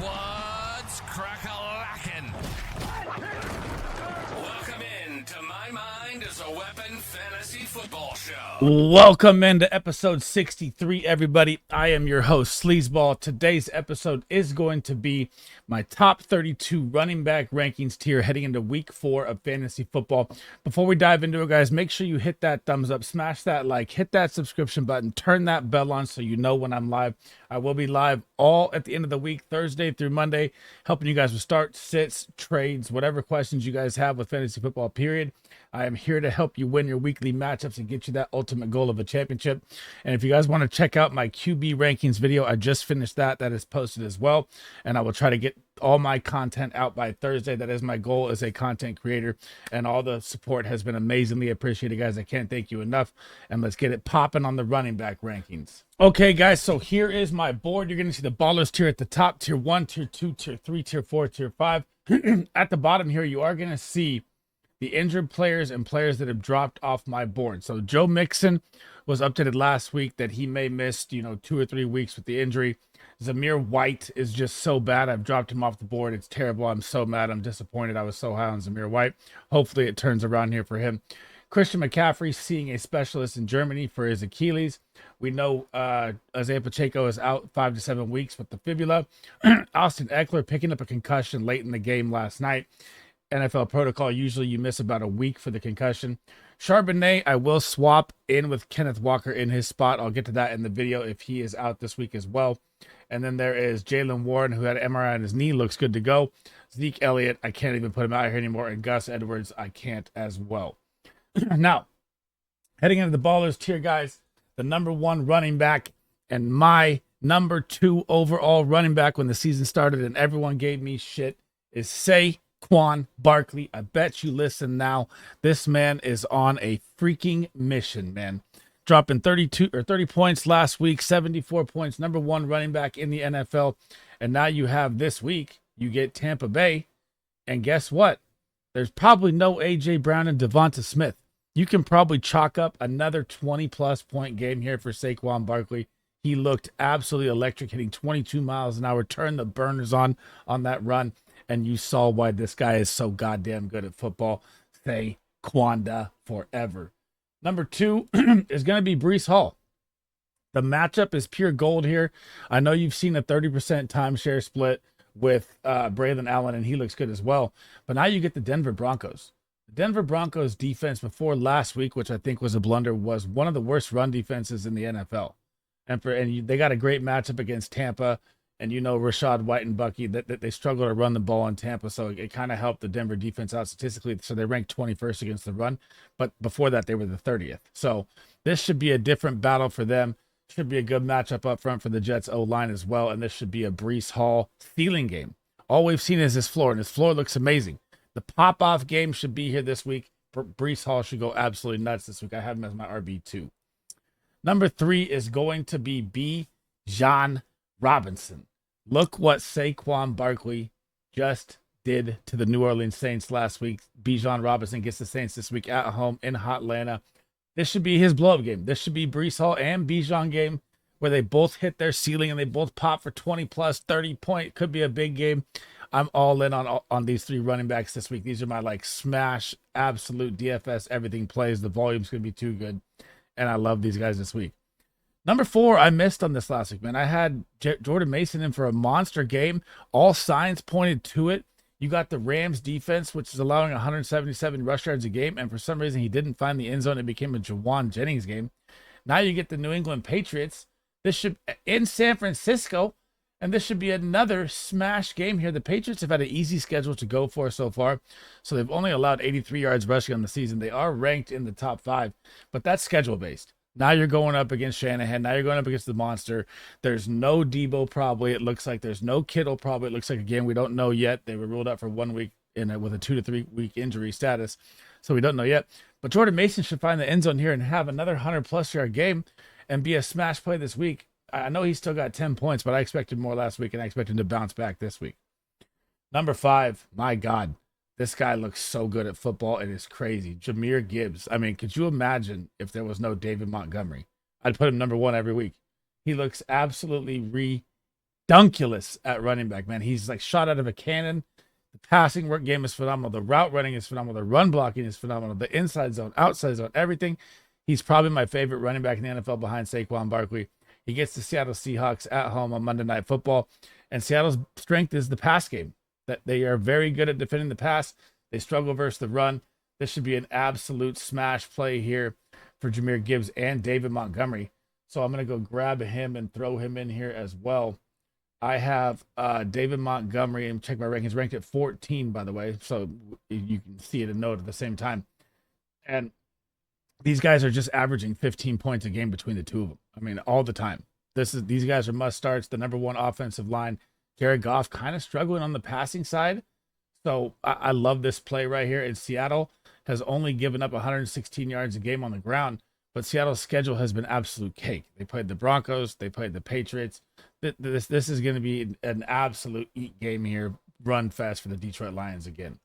What's crack-a-lackin'? Welcome in to My Mind is a Weapon Fantasy Football Show. Welcome into episode 63, everybody. I am your host, SleezBall. Today's episode is going to be my top 32 running back rankings tier heading into week 4 of fantasy football. Before we dive into it, guys, make sure you hit that thumbs up, smash that like, hit that subscription button, turn that bell on so you know when I'm live. I will be live all at the end of the week, Thursday through Monday, helping you guys with starts, sits, trades, whatever questions you guys have with fantasy football, period. I am here to help you win your weekly matchups and get you that ultimate goal of a championship. And if you guys want to check out my QB rankings video, I just finished that. That is posted as well. And I will try to get all my content out by Thursday. That is my goal as a content creator. And all the support has been amazingly appreciated, guys. I can't thank you enough. And let's get it popping on the running back rankings. Okay, guys, so here is my board. You're going to see the ballers tier at the top, tier 1, tier 2, tier 3, tier 4, tier 5. At the bottom here, you are going to see the injured players and players that have dropped off my board. So Joe Mixon was updated last week that he may miss, 2 or 3 weeks with the injury. Zamir White is just so bad. I've dropped him off the board. It's terrible. I'm so mad. I'm disappointed. I was so high on Zamir White. Hopefully it turns around here for him. Christian McCaffrey seeing a specialist in Germany for his Achilles. We know Isaiah Pacheco is out 5 to 7 weeks with the fibula. Austin Eckler picking up a concussion late in the game last night. NFL protocol, usually you miss about a week for the concussion. Charbonnet, I will swap in with Kenneth Walker in his spot. I'll get to that in the video if he is out this week as well. And then there is Jalen Warren, who had an MRI on his knee, looks good to go. Zeke Elliott, I can't even put him out here anymore. And Gus Edwards, I can't as well. Now, heading into the ballers tier, guys, the number 1 running back and my number 2 overall running back when the season started and everyone gave me shit is Saquon Barkley. I bet you listen now. This man is on a freaking mission, man. Dropping 30 points last week, 74 points, number 1 running back in the NFL. And now you have this week, you get Tampa Bay. And guess what? There's probably no A.J. Brown and Devonta Smith. You can probably chalk up another 20-plus point game here for Saquon Barkley. He looked absolutely electric, hitting 22 miles an hour, turned the burners on that run. And you saw why this guy is so goddamn good at football. Saquonda forever. Number 2 is going to be Breece Hall. The matchup is pure gold here. I know you've seen a 30% timeshare split with Braylon Allen, and he looks good as well. But now you get the Denver Broncos. The Denver Broncos defense before last week, which I think was a blunder, was one of the worst run defenses in the NFL. And they got a great matchup against Tampa. And Rashad White and Bucky, that they struggle to run the ball in Tampa, so it kind of helped the Denver defense out statistically. So they ranked 21st against the run, but before that they were the 30th. So this should be a different battle for them. Should be a good matchup up front for the Jets O-line as well, and this should be a Breece Hall ceiling game. All we've seen is his floor, and his floor looks amazing. The pop-off game should be here this week. Breece Hall should go absolutely nuts this week. I have him as my RB2. Number 3 is going to be Bijan Robinson. Look what Saquon Barkley just did to the New Orleans Saints last week. Bijan Robinson gets the Saints this week at home in Atlanta. This should be his blow-up game. This should be Breece Hall and Bijan game where they both hit their ceiling and they both pop for 20-plus, 30-point. Could be a big game. I'm all in on these 3 running backs this week. These are my smash, absolute DFS, everything plays. The volume's going to be too good. And I love these guys this week. Number 4, I missed on this last week, man. I had Jordan Mason in for a monster game. All signs pointed to it. You got the Rams defense, which is allowing 177 rush yards a game, and for some reason he didn't find the end zone. It became a Jawan Jennings game. Now you get the New England Patriots. This should in San Francisco, and this should be another smash game here. The Patriots have had an easy schedule to go for so far, so they've only allowed 83 yards rushing on the season. They are ranked in the top 5, but that's schedule-based. Now you're going up against Shanahan. Now you're going up against the monster. There's no Debo probably. It looks like there's no Kittle probably. It looks like, again, we don't know yet. They were ruled out for 1 week with a 2 to 3 week injury status. So we don't know yet. But Jordan Mason should find the end zone here and have another 100-plus yard game and be a smash play this week. I know he still got 10 points, but I expected more last week, and I expect him to bounce back this week. Number 5, my God. This guy looks so good at football. It is crazy. Jahmyr Gibbs. I mean, could you imagine if there was no David Montgomery? I'd put him number 1 every week. He looks absolutely redunculous at running back, man. He's like shot out of a cannon. The passing work game is phenomenal. The route running is phenomenal. The run blocking is phenomenal. The inside zone, outside zone, everything. He's probably my favorite running back in the NFL behind Saquon Barkley. He gets the Seattle Seahawks at home on Monday Night Football. And Seattle's strength is the pass game. That they are very good at defending the pass. They struggle versus the run. This should be an absolute smash play here for Jahmyr Gibbs and David Montgomery. So I'm going to go grab him and throw him in here as well. I have David Montgomery, and check my rankings, ranked at 14, by the way. So you can see it and note at the same time. And these guys are just averaging 15 points a game between the two of them. I mean, all the time. These guys are must starts. The number one offensive line. Jared Goff kind of struggling on the passing side. So I love this play right here. And Seattle has only given up 116 yards a game on the ground, but Seattle's schedule has been absolute cake. They played the Broncos. They played the Patriots. This is going to be an absolute eat game here. Run fast for the Detroit Lions again.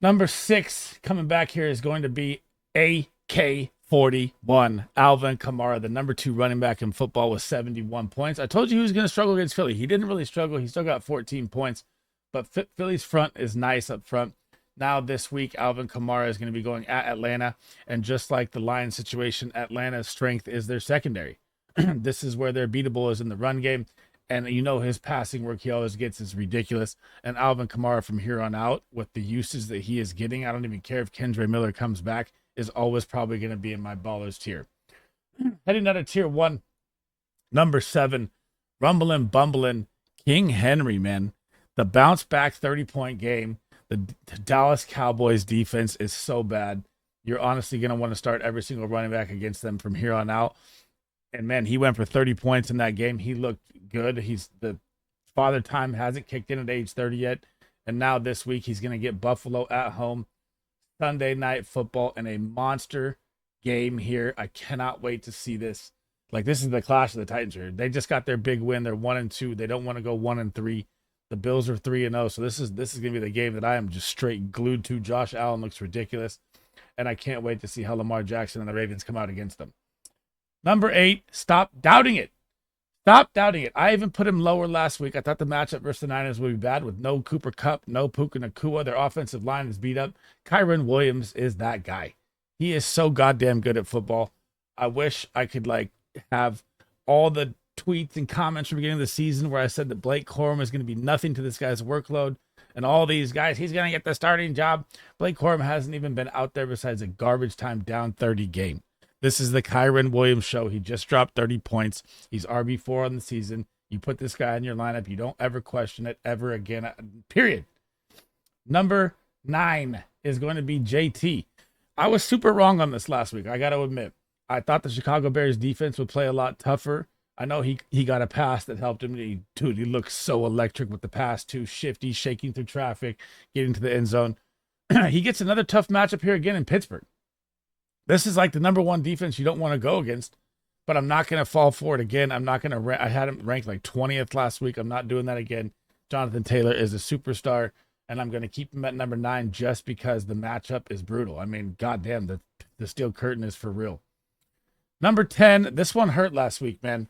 Number 6 coming back here is going to be AK-41, Alvin Kamara, the number 2 running back in football with 71 points. I told you he was going to struggle against Philly. He didn't really struggle. He still got 14 points, but Philly's front is nice up front. Now this week, Alvin Kamara is going to be going at Atlanta, and just like the Lions situation, Atlanta's strength is their secondary. This is where their beatable is in the run game, and you know his passing work he always gets is ridiculous. And Alvin Kamara from here on out, with the uses that he is getting, I don't even care if Kendre Miller comes back, is always probably going to be in my ballers tier. Heading out of tier 1, number 7, rumbling, bumbling, King Henry, man. The bounce back 30-point game. The Dallas Cowboys defense is so bad. You're honestly going to want to start every single running back against them from here on out. And man, he went for 30 points in that game. He looked good. The father time hasn't kicked in at age 30 yet. And now this week he's going to get Buffalo at home. Sunday Night Football in a monster game here. I cannot wait to see this. Like, this is the clash of the Titans here. They just got their big win. They're 1-2. They don't want to go 1-3. The Bills are 3-0. So this is going to be the game that I am just straight glued to. Josh Allen looks ridiculous. And I can't wait to see how Lamar Jackson and the Ravens come out against them. Number 8, stop doubting it. Stop doubting it. I even put him lower last week. I thought the matchup versus the Niners would be bad with no Cooper Kupp, no Puka Nacua. Their offensive line is beat up. Kyren Williams is that guy. He is so goddamn good at football. I wish I could have all the tweets and comments from the beginning of the season where I said that Blake Corum is going to be nothing to this guy's workload. And all these guys, he's going to get the starting job. Blake Corum hasn't even been out there besides a garbage time down 30 game. This is the Kyren Williams show. He just dropped 30 points. He's RB4 on the season. You put this guy in your lineup. You don't ever question it ever again, period. Number 9 is going to be JT. I was super wrong on this last week. I got to admit, I thought the Chicago Bears defense would play a lot tougher. I know he got a pass that helped him. He looks so electric with the pass too. Shifty, shaking through traffic, getting to the end zone. He gets another tough matchup here again in Pittsburgh. This is like the number 1 defense you don't want to go against, but I'm not going to fall for it again. I'm not going to I had him ranked like 20th last week. I'm not doing that again. Jonathan Taylor is a superstar, and I'm going to keep him at number 9 just because the matchup is brutal. I mean, goddamn, the steel curtain is for real. Number 10, this one hurt last week, man.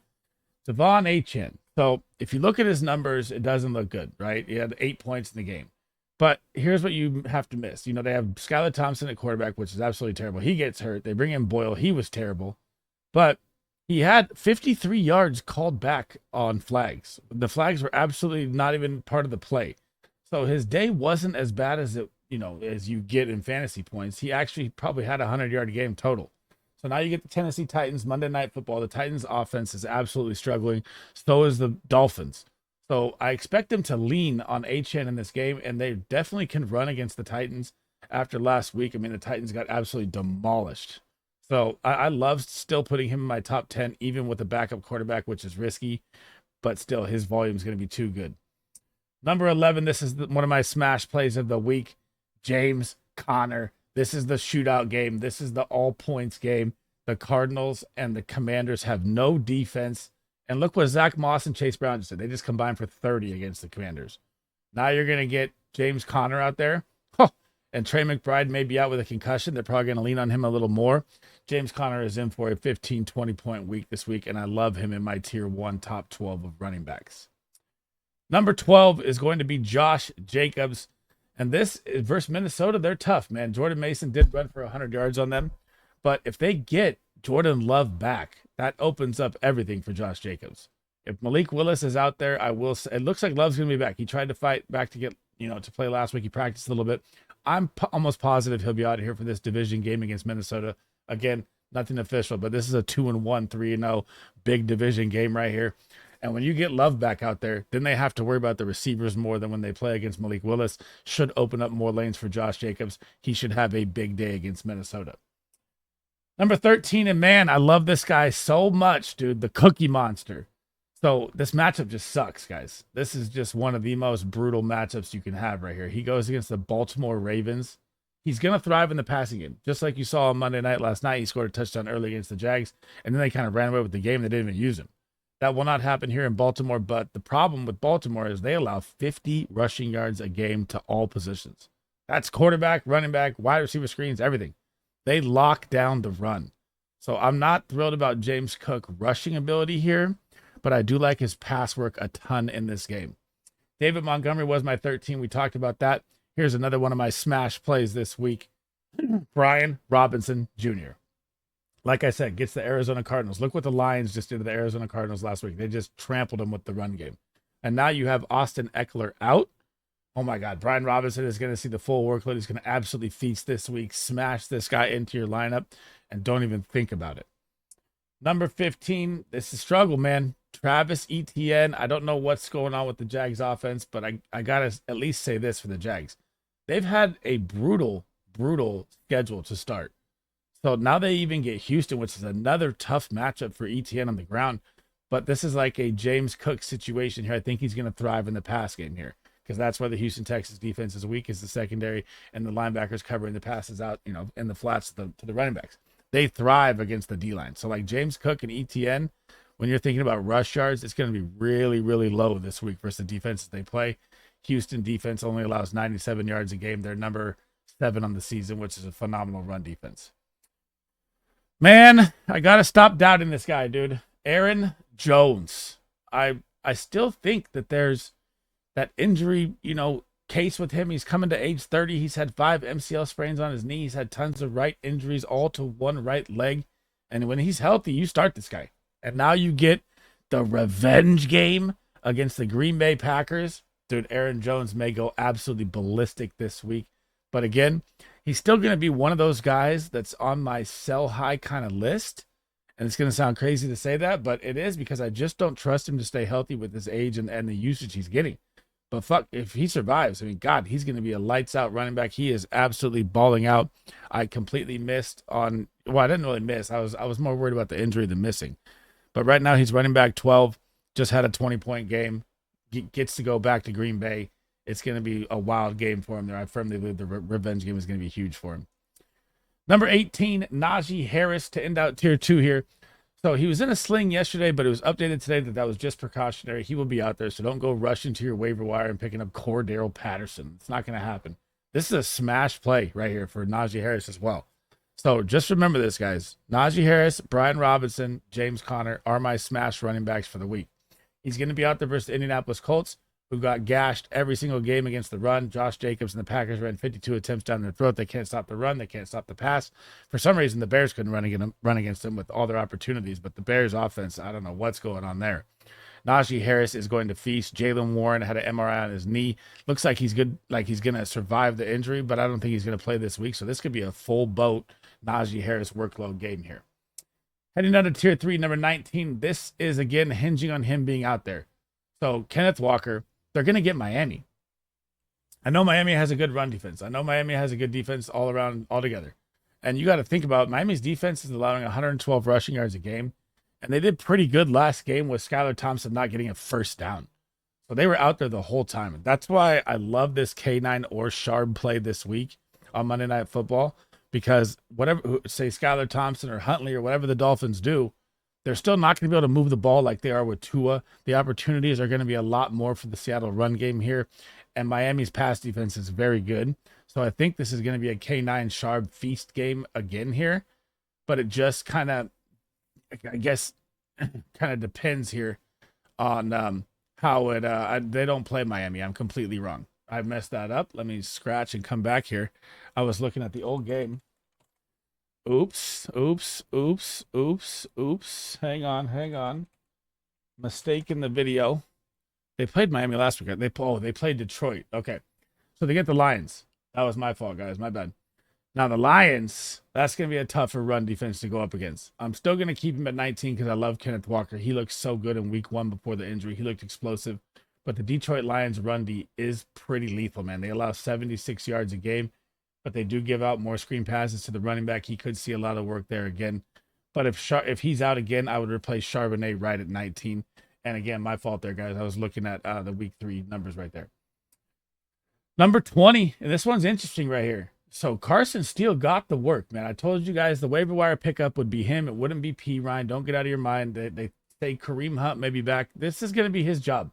Devon Achane. So if you look at his numbers, it doesn't look good, right? He had 8 points in the game. But here's what you have to miss. You know, they have Skylar Thompson at quarterback, which is absolutely terrible. He gets hurt. They bring in Boyle. He was terrible. But he had 53 yards called back on flags. The flags were absolutely not even part of the play. So his day wasn't as bad as as you get in fantasy points. He actually probably had a 100-yard game total. So now you get the Tennessee Titans, Monday Night Football. The Titans offense is absolutely struggling. So is the Dolphins. So I expect them to lean on Achane in this game, and they definitely can run against the Titans after last week. I mean, the Titans got absolutely demolished. So I love still putting him in my top 10, even with a backup quarterback, which is risky, but still his volume is going to be too good. Number 11, this is one of my smash plays of the week, James Conner. This is the shootout game. This is the all points game. The Cardinals and the Commanders have no defense. And look what Zach Moss and Chase Brown just did. They just combined for 30 against the Commanders. Now you're going to get James Conner out there. and Trey McBride may be out with a concussion. They're probably going to lean on him a little more. James Conner is in for a 15, 20-point week this week, and I love him in my tier 1 top 12 of running backs. Number 12 is going to be Josh Jacobs. And this is versus Minnesota. They're tough, man. Jordan Mason did run for 100 yards on them. But if they get Jordan Love back, that opens up everything for Josh Jacobs. If Malik Willis is out there, I will say, it looks like Love's going to be back. He tried to fight back to get, to play last week. He practiced a little bit. I'm almost positive he'll be out of here for this division game against Minnesota. Again, nothing official, but this is a 2-1, 3-0 big division game right here. And when you get Love back out there, then they have to worry about the receivers more than when they play against Malik Willis. Should open up more lanes for Josh Jacobs. He should have a big day against Minnesota. Number 13, and man, I love this guy so much, dude. The Cookie Monster. So this matchup just sucks, guys. This is just one of the most brutal matchups you can have right here. He goes against the Baltimore Ravens. He's going to thrive in the passing game. Just like you saw on Monday night last night, he scored a touchdown early against the Jags, and then they kind of ran away with the game. They didn't even use him. That will not happen here in Baltimore, but the problem with Baltimore is they allow 50 rushing yards a game to all positions. That's quarterback, running back, wide receiver screens, everything. They lock down the run. So I'm not thrilled about James Cook rushing ability here, but I do like his pass work a ton in this game. David Montgomery was my 13. We talked about that. Here's another one of my smash plays this week. Brian Robinson Jr. Like I said, gets the Arizona Cardinals. Look what the Lions just did to the Arizona Cardinals last week. They just trampled them with the run game. And now you have Austin Eckler out. Oh my God, Brian Robinson is going to see the full workload. He's going to absolutely feast this week. Smash this guy into your lineup and don't even think about it. Number 15, this is a struggle, man. Travis Etienne. I don't know what's going on with the Jags offense, but I got to at least say this for the Jags. They've had a brutal schedule to start. So now they even get Houston, which is another tough matchup for Etienne on the ground. But this is like a James Cook situation here. I think he's going to thrive in the pass game here because that's why the Houston Texans defense is weak, is the secondary and the linebackers covering the passes out, in the flats to the running backs. They thrive against the D-line. So like James Cook and Etienne, when you're thinking about rush yards, it's going to be really, really low this week versus the defenses they play. Houston defense only allows 97 yards a game. They're number 7 on the season, which is a phenomenal run defense. Man, I got to stop doubting this guy, dude. Aaron Jones. I still think that there's that injury, case with him. He's coming to age 30. He's had 5 MCL sprains on his knee. He's had tons of right injuries, all to one right leg. And when he's healthy, you start this guy. And now you get the revenge game against the Green Bay Packers. Dude, Aaron Jones may go absolutely ballistic this week. But again, he's still going to be one of those guys that's on my sell high kind of list. And it's going to sound crazy to say that, but it is because I just don't trust him to stay healthy with his age and the usage he's getting. But fuck, if he survives, God, he's going to be a lights out running back. He is absolutely balling out. I completely missed on, I didn't really miss. I was more worried about the injury than missing. But right now he's running back 12, just had a 20-point game, gets to go back to Green Bay. It's going to be a wild game for him there. I firmly believe the revenge game is going to be huge for him. Number 18, Najee Harris to end out tier 2 here. So he was in a sling yesterday, but it was updated today that was just precautionary. He will be out there, so don't go rushing to your waiver wire and picking up Cordero Patterson. It's not going to happen. This is a smash play right here for Najee Harris as well. So just remember this, guys. Najee Harris, Brian Robinson, James Conner are my smash running backs for the week. He's going to be out there versus the Indianapolis Colts, who got gashed every single game against the run. Josh Jacobs and the Packers ran 52 attempts down their throat. They can't stop the run. They can't stop the pass. For some reason, the Bears couldn't run against them with all their opportunities, but the Bears offense, I don't know what's going on there. Najee Harris is going to feast. Jaylen Warren had an MRI on his knee. Looks like he's good, like he's going to survive the injury, but I don't think he's going to play this week. So this could be a full boat Najee Harris workload game here. Heading down to tier 3, number 19. This is, again, hinging on him being out there. So Kenneth Walker, they're going to get Miami. I know Miami has a good run defense. I know Miami has a good defense all around, altogether. And you got to think about Miami's defense is allowing 112 rushing yards a game. And they did pretty good last game with Skylar Thompson not getting a first down. So they were out there the whole time. That's why I love this K9 or Sharp play this week on Monday Night Football. Because whatever, say Skylar Thompson or Huntley or whatever the Dolphins do, they're still not going to be able to move the ball like they are with Tua. The opportunities are going to be a lot more for the Seattle run game here. And Miami's pass defense is very good. So I think this is going to be a K9 Sharp feast game again here, but it just kind of, I guess, kind of depends here on how it. They don't play Miami. I'm completely wrong. I messed that up. Let me scratch and come back here. I was looking at the old game. Oops, oops, oops, oops, oops. Hang on. Mistake in the video. They played Miami last week. They played Detroit. Okay. So they get the Lions. That was my fault, guys. My bad. Now the Lions, that's going to be a tougher run defense to go up against. I'm still going to keep him at 19 because I love Kenneth Walker. He looked so good in week 1 before the injury. He looked explosive. But the Detroit Lions run D is pretty lethal, man. They allow 76 yards a game, but they do give out more screen passes to the running back. He could see a lot of work there again. But if he's out again, I would replace Charbonnet right at 19. And again, my fault there, guys. I was looking at the week 3 numbers right there. Number 20, and this one's interesting right here. So Carson Steele got the work, man. I told you guys the waiver wire pickup would be him. It wouldn't be P. Ryan. Don't get out of your mind. They say Kareem Hunt may be back. This is going to be his job.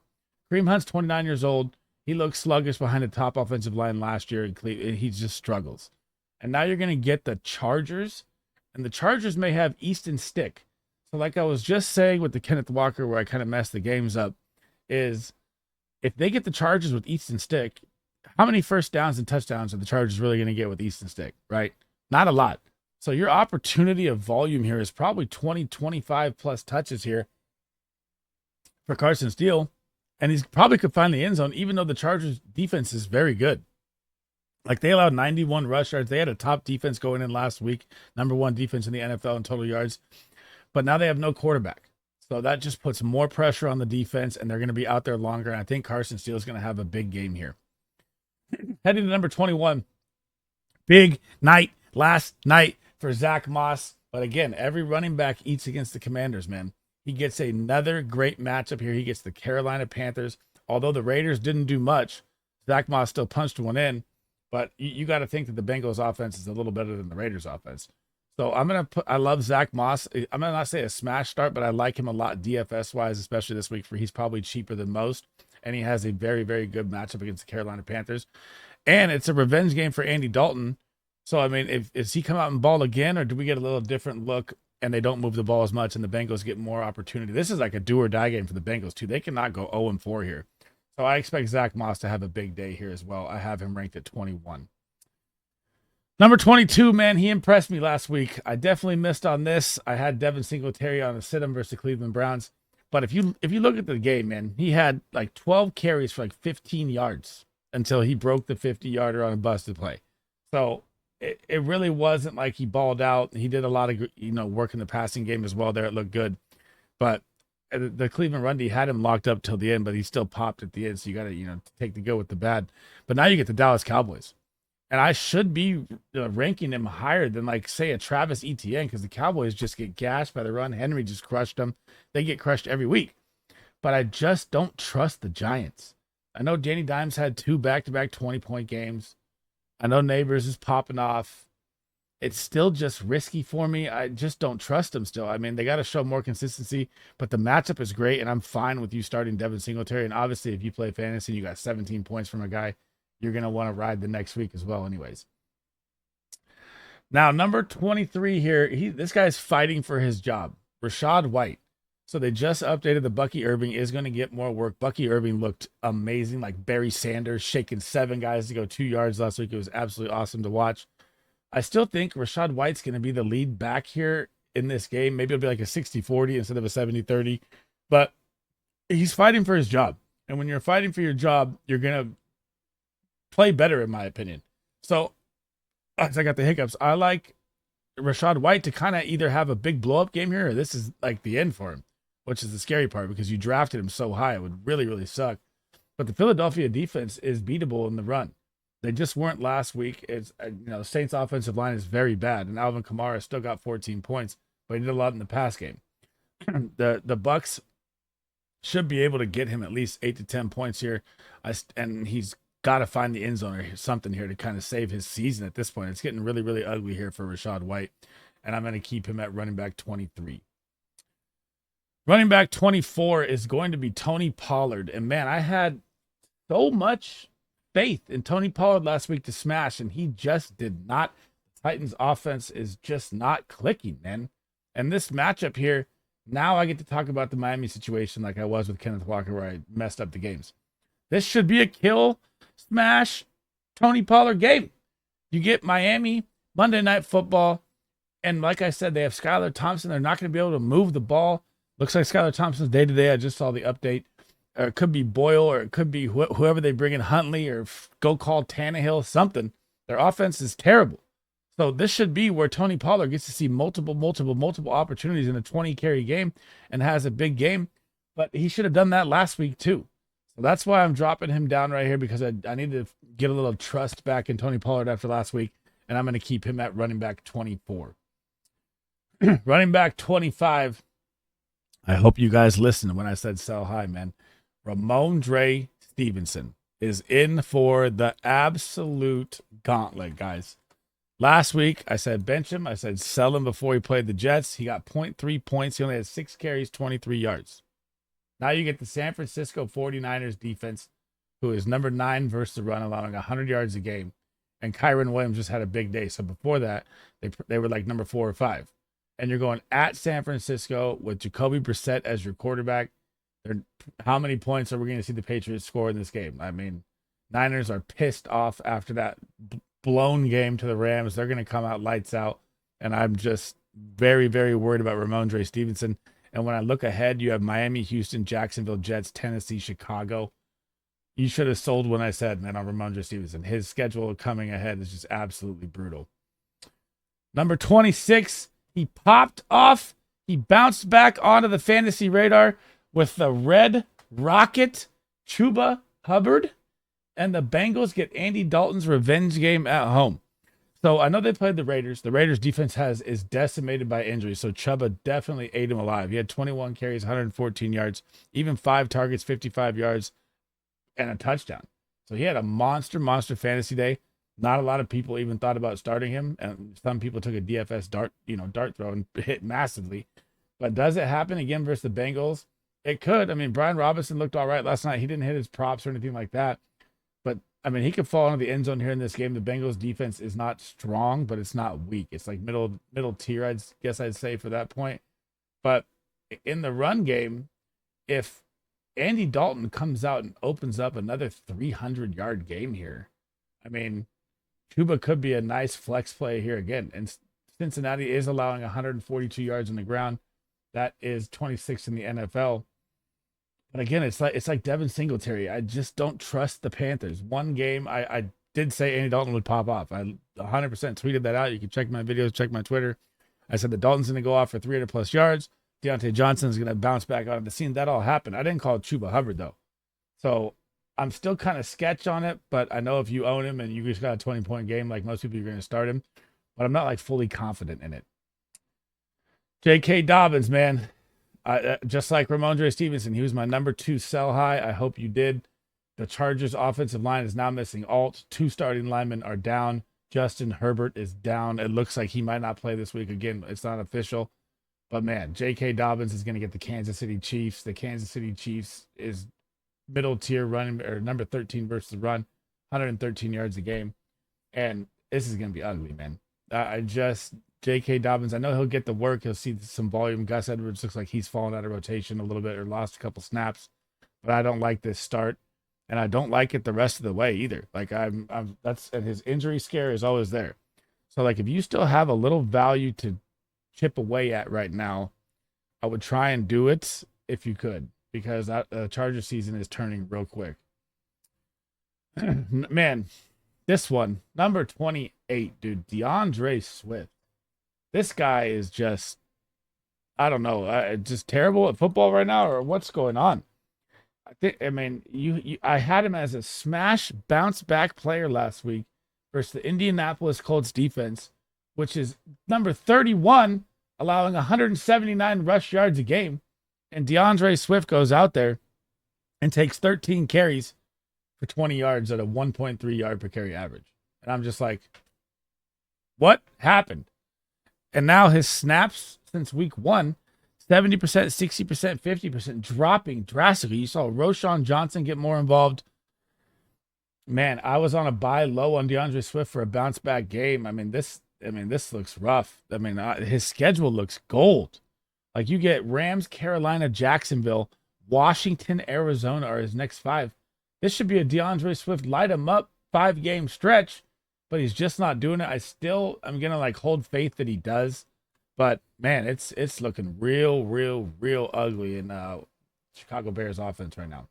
Kareem Hunt's 29 years old. He looked sluggish behind the top offensive line last year in Cleveland. He just struggles. And now you're going to get the Chargers, and the Chargers may have Easton Stick. So like I was just saying with the Kenneth Walker where I kind of messed the games up, is if they get the Chargers with Easton Stick, how many first downs and touchdowns are the Chargers really going to get with Easton Stick, right? Not a lot. So your opportunity of volume here is probably 20, 25 plus touches here for Carson Steele. And he probably could find the end zone, even though the Chargers defense is very good. Like they allowed 91 rush yards. They had a top defense going in last week, number 1 defense in the NFL in total yards. But now they have no quarterback. So that just puts more pressure on the defense, and they're going to be out there longer. And I think Carson Steele is going to have a big game here. Heading to number 21. Big night last night for Zach Moss. But again, every running back eats against the Commanders, man. He gets another great matchup here. He gets the Carolina Panthers. Although the Raiders didn't do much, Zach Moss still punched one in. But you got to think that the Bengals offense is a little better than the Raiders offense. So I love Zach Moss. I'm going to not say a smash start, but I like him a lot DFS-wise, especially this week, for he's probably cheaper than most. And he has a very, very good matchup against the Carolina Panthers. And it's a revenge game for Andy Dalton. So, I mean, is he come out and ball again, or do we get a little different look and they don't move the ball as much and the Bengals get more opportunity? This is like a do-or-die game for the Bengals, too. They cannot go 0-4 here. So I expect Zach Moss to have a big day here as well. I have him ranked at 21. Number 22, man, he impressed me last week. I definitely missed on this. I had Devin Singletary on a sit-em versus the Cleveland Browns. But if you look at the game, man, he had like 12 carries for like 15 yards until he broke the 50-yarder on a busted play. So it really wasn't like he balled out. He did a lot of work in the passing game as well there. It looked good. But the Cleveland run D had him locked up till the end, but he still popped at the end. So you got to take the good with the bad. But now you get the Dallas Cowboys. And I should be ranking him higher than, like, say, a Travis Etienne, because the Cowboys just get gashed by the run. Henry just crushed them. They get crushed every week. But I just don't trust the Giants. I know Danny Dimes had 2 back-to-back 20-point games. I know Neighbors is popping off. It's still just risky for me. I just don't trust him still. I mean, they got to show more consistency, but the matchup is great, and I'm fine with you starting Devin Singletary. And obviously, if you play fantasy and you got 17 points from a guy, you're going to want to ride the next week as well anyways. Now, number 23 here, this guy's fighting for his job. Rachaad White. So they just updated the Bucky Irving is going to get more work. Bucky Irving looked amazing, like Barry Sanders, shaking 7 guys to go 2 yards last week. It was absolutely awesome to watch. I still think Rachaad White's going to be the lead back here in this game. Maybe it'll be like a 60-40 instead of a 70-30. But he's fighting for his job. And when you're fighting for your job, you're going to play better, in my opinion. So, as I got the hiccups, I like Rachaad White to kind of either have a big blow-up game here, or this is like the end for him, which is the scary part because you drafted him so high. It would really, really suck. But the Philadelphia defense is beatable in the run. They just weren't last week. It's the Saints' offensive line is very bad, and Alvin Kamara still got 14 points, but he did a lot in the pass game. The Bucks should be able to get him at least 8 to 10 points here, and he's got to find the end zone or something here to kind of save his season at this point. It's getting really, really ugly here for Rachaad White, and I'm going to keep him at running back 23. Running back 24 is going to be Tony Pollard. And, man, I had so much faith in Tony Pollard last week to smash, and he just did not. The Titans offense is just not clicking, man. And this matchup here, now I get to talk about the Miami situation like I was with Kenneth Walker where I messed up the games. This should be a kill, smash, Tony Pollard game. You get Miami, Monday Night Football, and like I said, they have Skylar Thompson. They're not going to be able to move the ball. Looks like Skylar Thompson's day-to-day. I just saw the update. Or it could be Boyle, or it could be whoever they bring in, Huntley, or go call Tannehill, something. Their offense is terrible. So this should be where Tony Pollard gets to see multiple opportunities in a 20-carry game and has a big game. But he should have done that last week too. So that's why I'm dropping him down right here, because I need to get a little trust back in Tony Pollard after last week, and I'm going to keep him at running back 24. Running back 25. I hope you guys listened when I said sell high, man. Ramondre Stevenson is in for the absolute gauntlet, guys. Last week, I said bench him. I said sell him before he played the Jets. He got 0.3 points. He only had 6 carries, 23 yards. Now you get the San Francisco 49ers defense, who is number 9 versus the run, allowing 100 yards a game. And Kyron Williams just had a big day. So before that, they were like number 4 or 5. And you're going at San Francisco with Jacoby Brissett as your quarterback. How many points are we going to see the Patriots score in this game? I mean, Niners are pissed off after that blown game to the Rams. They're going to come out lights out. And I'm just very, very worried about Ramondre Stevenson. And when I look ahead, you have Miami, Houston, Jacksonville, Jets, Tennessee, Chicago. You should have sold when I said, man, on Ramondre Stevenson. His schedule coming ahead is just absolutely brutal. Number 26, he popped off. He bounced back onto the fantasy radar with the Red Rocket, Chuba Hubbard, and the Bengals get Andy Dalton's revenge game at home. So I know they played the Raiders. The Raiders defense is decimated by injury, so Chuba definitely ate him alive. He had 21 carries, 114 yards, even 5 targets, 55 yards, and a touchdown. So he had a monster fantasy day. Not a lot of people even thought about starting him, and some people took a DFS dart throw and hit massively. But does it happen again versus the Bengals? It could. I mean, Brian Robinson looked all right last night. He didn't hit his props or anything like that. But, I mean, he could fall into the end zone here in this game. The Bengals defense is not strong, but it's not weak. It's like middle tier, I'd say, for that point. But in the run game, if Andy Dalton comes out and opens up another 300-yard game here, I mean, Chuba could be a nice flex play here again. And Cincinnati is allowing 142 yards on the ground. That is 26th in the NFL. But again, it's like Devin Singletary. I just don't trust the Panthers. One game, I did say Andy Dalton would pop off. I 100% tweeted that out. You can check my videos, check my Twitter. I said that Dalton's going to go off for 300-plus yards. Deontay Johnson's going to bounce back onto the scene. That all happened. I didn't call it Chuba Hubbard, though. So I'm still kind of sketch on it, but I know if you own him and you just got a 20-point game, like most people, you're going to start him. But I'm not like fully confident in it. J.K. Dobbins, man. Just like Ramondre Stevenson, he was my number 2 sell high. I hope you did. The Chargers offensive line is now missing Alt. 2 starting linemen are down. Justin Herbert is down. It looks like he might not play this week. Again, it's not official. But man, J.K. Dobbins is going to get the Kansas City Chiefs. The Kansas City Chiefs is middle tier running, or number 13 versus the run, 113 yards a game. And this is going to be ugly, man. J.K. Dobbins, I know he'll get the work. He'll see some volume. Gus Edwards looks like he's fallen out of rotation a little bit or lost a couple snaps. But I don't like this start. And I don't like it the rest of the way either. Like and his injury scare is always there. So like if you still have a little value to chip away at right now, I would try and do it if you could, because Charger season is turning real quick. Man, this one, number 28, dude, DeAndre Swift. This guy is just, I don't know, just terrible at football right now, or what's going on? I had him as a smash bounce back player last week versus the Indianapolis Colts defense, which is number 31, allowing 179 rush yards a game. And DeAndre Swift goes out there and takes 13 carries for 20 yards at a 1.3 yard per carry average. And I'm just like, what happened? And now his snaps since week 1, 70%, 60%, 50%, dropping drastically. You saw Roshan Johnson get more involved. Man, I was on a buy low on DeAndre Swift for a bounce back game. This looks rough. His schedule looks gold. Like you get Rams, Carolina, Jacksonville, Washington, Arizona are his next five. This should be a DeAndre Swift light him up 5 game stretch, but he's just not doing it. I'm gonna like hold faith that he does. But man, it's looking real ugly in Chicago Bears offense right now.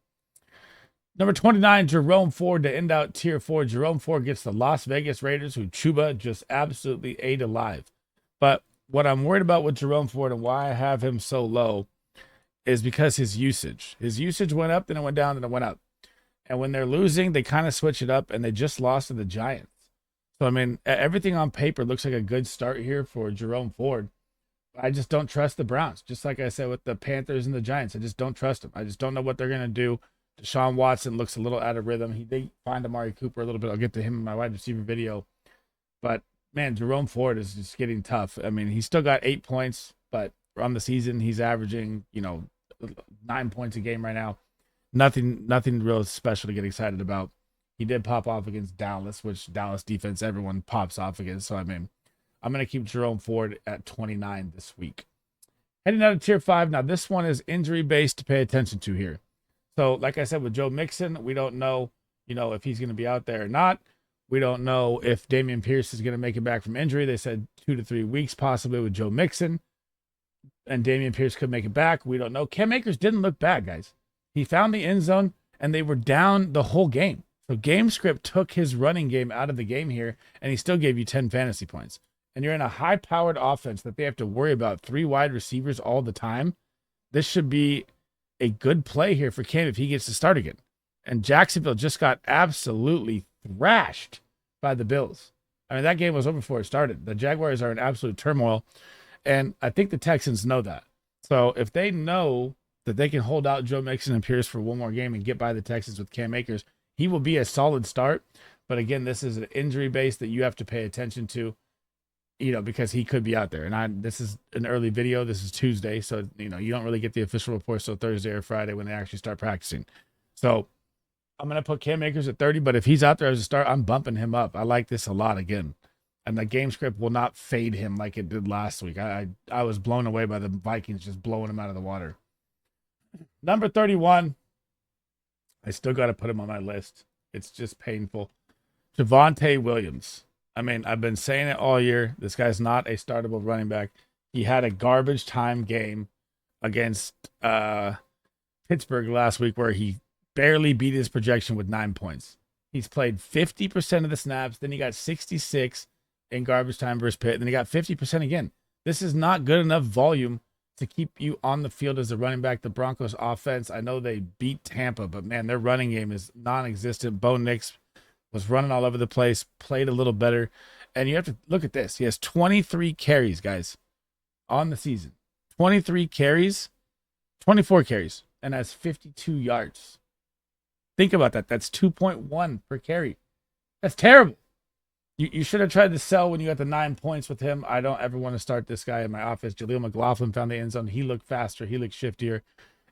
Number 29, Jerome Ford to end out tier 4. Jerome Ford gets the Las Vegas Raiders, who Chuba just absolutely ate alive. But what I'm worried about with Jerome Ford and why I have him so low is because his usage. His usage went up, then it went down, then it went up. And when they're losing, they kind of switch it up, and they just lost to the Giants. So, everything on paper looks like a good start here for Jerome Ford. I just don't trust the Browns. Just like I said with the Panthers and the Giants, I just don't trust them. I just don't know what they're going to do. Deshaun Watson looks a little out of rhythm. They find Amari Cooper a little bit. I'll get to him in my wide receiver video. But, man, Jerome Ford is just getting tough. He's still got 8 points, but on the season, he's averaging, 9 points a game right now. Nothing real special to get excited about. He did pop off against Dallas, which Dallas defense everyone pops off against. So, I'm going to keep Jerome Ford at 29 this week. Heading out of tier 5. Now, this one is injury-based to pay attention to here. So, like I said, with Joe Mixon, we don't know, if he's going to be out there or not. We don't know if Dameon Pierce is going to make it back from injury. They said 2 to 3 weeks possibly with Joe Mixon. And Dameon Pierce could make it back. We don't know. Cam Akers didn't look bad, guys. He found the end zone, and they were down the whole game. So GameScript took his running game out of the game here, and he still gave you 10 fantasy points. And you're in a high-powered offense that they have to worry about 3 wide receivers all the time. This should be a good play here for Cam if he gets to start again. And Jacksonville just got absolutely thrashed by the Bills. That game was over before it started. The Jaguars are in absolute turmoil, and I think the Texans know that. So if they know that they can hold out Joe Mixon and Pierce for one more game and get by the Texans with Cam Akers, he will be a solid start. But again, this is an injury base that you have to pay attention to, because he could be out there. And this is an early video. This is Tuesday. So, you don't really get the official report till Thursday or Friday when they actually start practicing. So I'm going to put Cam Akers at 30, but if he's out there as a start, I'm bumping him up. I like this a lot again. And the game script will not fade him like it did last week. I was blown away by the Vikings just blowing him out of the water. Number 31. I still got to put him on my list. It's just painful. Javonte Williams. I've been saying it all year. This guy's not a startable running back. He had a garbage time game against Pittsburgh last week where he barely beat his projection with 9 points. He's played 50% of the snaps. Then he got 66 in garbage time versus Pitt. Then he got 50% again. This is not good enough volume to keep you on the field as a running back. The Broncos offense, I know they beat Tampa, but man, their running game is non-existent. Bo Nix was running all over the place, played a little better. And you have to look at this. He has 23 carries, guys, on the season. 23 carries, 24 carries, and has 52 yards. Think about that. That's 2.1 per carry. That's terrible. You should have tried to sell when you got the 9 points with him. I don't ever want to start this guy in my office. Jaleel McLaughlin found the end zone. He looked faster. He looked shiftier.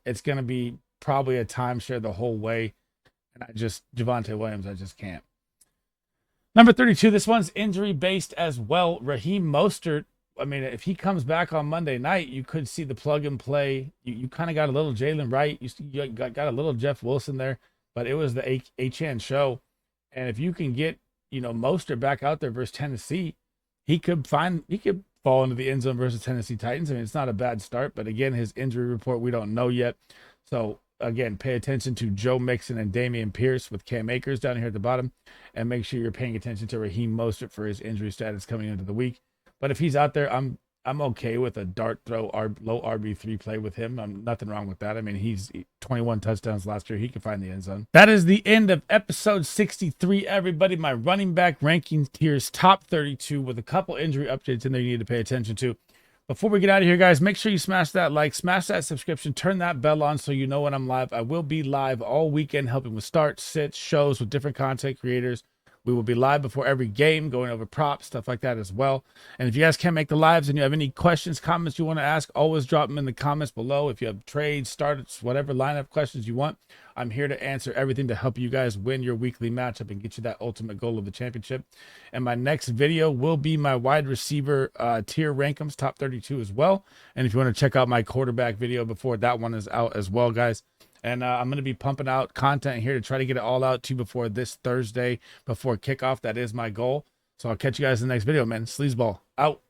It's going to be probably a timeshare the whole way. And Javonte Williams, I just can't. Number 32, this one's injury-based as well. Raheem Mostert, if he comes back on Monday night, you could see the plug-and-play. You kind of got a little Jalen Wright. You got a little Jeff Wilson there. But it was the HN show. And if you can get, Mostert back out there versus Tennessee, he could fall into the end zone versus Tennessee Titans. It's not a bad start. But again, his injury report, we don't know yet. So again, pay attention to Joe Mixon and Dameon Pierce with Cam Akers down here at the bottom, and make sure you're paying attention to Raheem Mostert for his injury status coming into the week. But if he's out there, I'm okay with a dart throw, low RB3 play with him. Nothing wrong with that. He's 21 touchdowns last year. He can find the end zone. That is the end of episode 63, everybody. My running back rankings tiers, top 32, with a couple injury updates in there you need to pay attention to. Before we get out of here, guys, make sure you smash that like, smash that subscription, turn that bell on so you know when I'm live. I will be live all weekend helping with starts, sits, shows with different content creators, We will be live before every game, going over props, stuff like that as well. And if you guys can't make the lives and you have any questions, comments you want to ask, always drop them in the comments below. If you have trades, starts, whatever lineup questions you want, I'm here to answer everything to help you guys win your weekly matchup and get you that ultimate goal of the championship. And my next video will be my wide receiver tier rankings, top 32 as well. And if you want to check out my quarterback video before that one is out as well, guys. And I'm going to be pumping out content here to try to get it all out to you before this Thursday, before kickoff. That is my goal. So I'll catch you guys in the next video, man. SleezBall out.